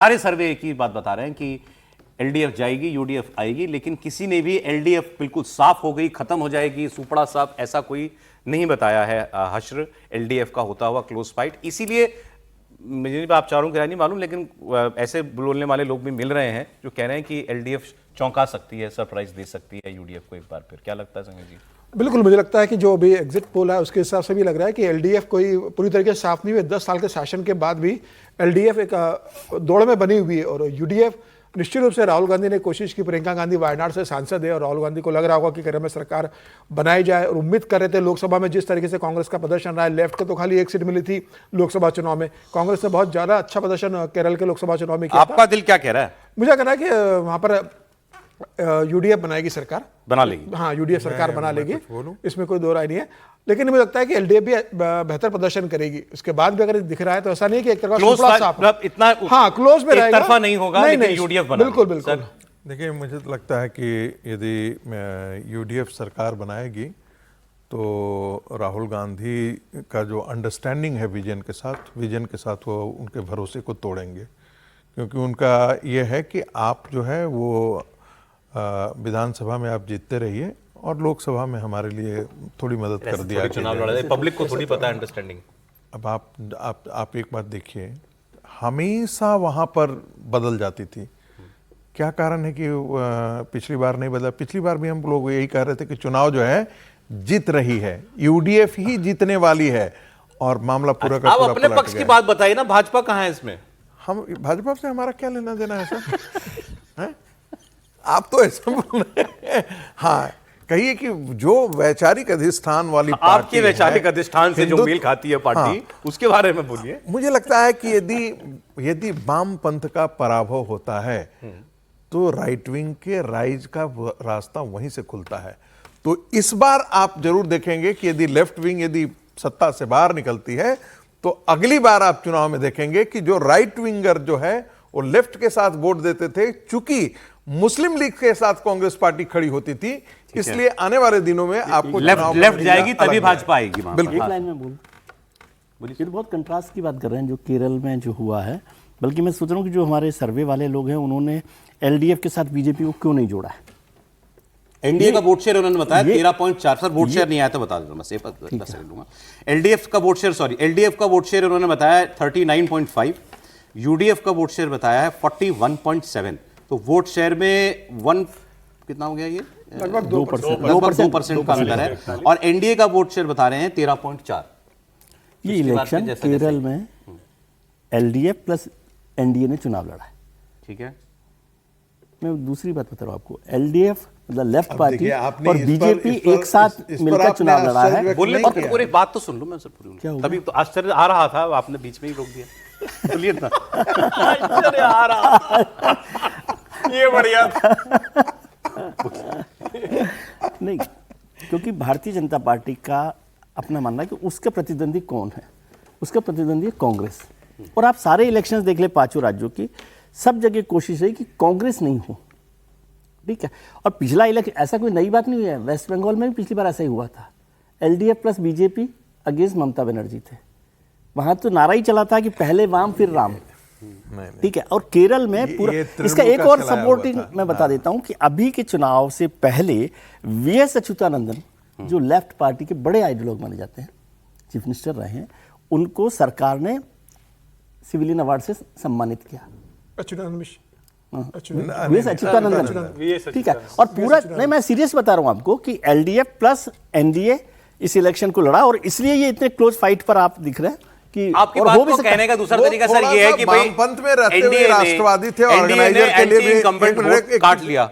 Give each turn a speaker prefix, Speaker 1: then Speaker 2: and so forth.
Speaker 1: सारे सर्वे एक ही बात बता रहे हैं कि एलडीएफ जाएगी, यूडीएफ आएगी, लेकिन किसी ने भी एलडीएफ बिल्कुल साफ हो गई, खत्म हो जाएगी, सुपड़ा साफ, ऐसा कोई नहीं बताया है। हश्र एलडीएफ का होता हुआ क्लोज फाइट। इसीलिए मुझे आप चारों का नहीं मालूम, लेकिन ऐसे बोलने वाले लोग भी मिल रहे हैं जो कह रहे हैं कि एलडीएफ चौंका सकती है, सरप्राइज दे सकती है यूडीएफ को एक बार फिर। क्या लगता है संजय जी?
Speaker 2: बिल्कुल, मुझे लगता है कि जो अभी एग्जिट पोल है उसके हिसाब से भी लग रहा है कि एलडीएफ कोई पूरी तरीके से साफ नहीं हुई। 10 साल के शासन के बाद भी एलडीएफ एक दौड़ में बनी हुई है। और यूडीएफ निश्चित रूप से, राहुल गांधी ने कोशिश की, प्रियंका गांधी वायनाड से सांसद है और राहुल गांधी को लग रहा होगा कि केरल में सरकार बनाई जाए। और उम्मीद कर रहे थे लोकसभा में जिस तरीके से कांग्रेस का प्रदर्शन रहा है, लेफ्ट को तो खाली एक सीट मिली थी लोकसभा चुनाव में, कांग्रेस ने बहुत ज्यादा अच्छा प्रदर्शन केरल के लोकसभा चुनाव में किया।
Speaker 1: आपका दिल क्या कह रहा है?
Speaker 2: मुझे कह रहा है कि वहां पर यूडीएफ बनाएगी, सरकार
Speaker 1: बना लेगी।
Speaker 2: हाँ, यूडीएफ सरकार बना लेगी, इसमें कोई दो राय नहीं है। लेकिन मुझे लगता है कि एलडीएफ भी बेहतर प्रदर्शन करेगी। उसके बाद भी अगर दिख रहा है तो ऐसा नहीं है कि एक तरफ
Speaker 1: इतना
Speaker 2: हाँ क्लोज में रहेगा,
Speaker 1: तरफा नहीं होगा, लेकिन यूडीएफ बना।
Speaker 2: बिल्कुल बिल्कुल।
Speaker 3: देखिए, मुझे तो लगता है कि यदि यूडीएफ सरकार बनाएगी तो राहुल गांधी का जो अंडरस्टैंडिंग है विजन के साथ वो उनके भरोसे को तोड़ेंगे। क्योंकि उनका ये है कि आप जो है वो विधानसभा में आप जीतते रहिए और लोकसभा में हमारे लिए थोड़ी मदद कर दिया।
Speaker 1: चुनाव लड़ा, पब्लिक को थोड़ी पता है अंडरस्टैंडिंग।
Speaker 3: अब आप एक बात देखिए, हमेशा वहां पर बदल जाती थी। क्या कारण है कि पिछली बार नहीं बदला? पिछली बार भी हम लोग यही कह रहे थे कि चुनाव जो है जीत रही है, यूडीएफ ही जीतने वाली है और मामला पूरा का पूरा
Speaker 1: अपने पक्ष की बात बताइए ना, भाजपा कहाँ है इसमें?
Speaker 3: हम भाजपा से हमारा क्या लेना देना है सर? आप तो ऐसा बोल रहे हैं। हाँ, कहिए कि जो वैचारिक अधिष्ठान वाली पार्टी,
Speaker 1: आपके वैचारिक अधिष्ठान से जो मेल खाती है पार्टी, हाँ, उसके बारे में बोलिए।
Speaker 3: मुझे लगता है कि यदि वाम पंथ का पराभव होता है तो राइट विंग के राइज का रास्ता वहीं से खुलता है। तो इस बार आप जरूर देखेंगे कि यदि लेफ्ट विंग यदि सत्ता से बाहर निकलती है तो अगली बार आप चुनाव में देखेंगे कि जो राइट विंगर जो है वो लेफ्ट के साथ वोट देते थे। चूंकि मुस्लिम लीग के साथ कांग्रेस पार्टी खड़ी होती थी, इसलिए आने वाले दिनों में आपको
Speaker 1: लेफ्ट जाएगी तभी भाजपा आएगी।
Speaker 4: बिल्कुल। एक लाइन में बोलिए, ये बहुत कंट्रास्ट की बात कर रहे हैं जो केरल में जो हुआ है। बल्कि मैं सोच रहा हूँ कि जो हमारे सर्वे वाले लोग हैं उन्होंने एलडीएफ के साथ बीजेपी को क्यों नहीं जोड़ा है।
Speaker 1: एनडीए का वोट शेयर उन्होंने बताया 13.4। सर वोट शेयर नहीं आया तो बता दूंगा, मैं बस लूंगा। एलडीएफ का वोट शेयर उन्होंने बताया 39.5, यूडीएफ का वोट शेयर बताया है 41.7। तो वोट शेयर में कितना हो गया? ये
Speaker 2: लगभग
Speaker 1: 2% का अंतर है। और एनडीए का वोट शेयर बता रहे हैं 13.4।
Speaker 4: ये इलेक्शन केरल में एलडीएफ प्लस एनडीए ने चुनाव लड़ा है।
Speaker 1: ठीक है,
Speaker 4: मैं दूसरी बात बता रहा हूँ आपको। एलडीएफ मतलब लेफ्ट पार्टी और बीजेपी एक साथ मिलकर चुनाव लड़ा है।
Speaker 1: बोलने पर पूरी बात तो सुन लो मैं सर पूरी। तभी तो आश्चर्य आ रहा था, आपने बीच में ही रोक दिया। बोलिए ना। आश्चर्य आ रहा, ये बढ़िया था।
Speaker 4: नहीं, क्योंकि भारतीय जनता पार्टी का अपना मानना है कि उसका प्रतिद्वंदी कौन है। उसका प्रतिद्वंदी है कांग्रेस। और आप सारे इलेक्शंस देख ले पांचों राज्यों की, सब जगह कोशिश रही कि कांग्रेस नहीं हो। ठीक है, और पिछला इलेक्शन ऐसा कोई नई बात नहीं हुई है। वेस्ट बंगाल में भी पिछली बार ऐसा ही हुआ था। LDF plus BJP against Mamata Banerjee थे। वहां तो नारा ही चला था कि पहले वाम फिर राम। ठीक है, और केरल में पूरा इसका एक और सपोर्टिंग मैं बता देता हूं कि अभी के चुनाव से पहले वीएस अच्युतानंदन, जो लेफ्ट पार्टी के बड़े आइडियोलॉग माने जाते हैं, चीफ मिनिस्टर रहे हैं, उनको सरकार ने सिविलियन अवार्ड से सम्मानित किया।
Speaker 2: अच्युतानंदन।
Speaker 4: ठीक है, और पूरा नहीं, मैं सीरियस बता रहा हूं आपको कि एलडीएफ प्लस एनडीए इस इलेक्शन को लड़ा और इसलिए ये इतने क्लोज फाइट पर आप दिख रहे हैं कि
Speaker 1: आपकी बात को कहने का दूसरा तरीका सर ये है कि भाई
Speaker 3: पंथ में रहते हुए राष्ट्रवादी थे, ऑर्गेनाइजर के लिए भी
Speaker 1: काट लिया।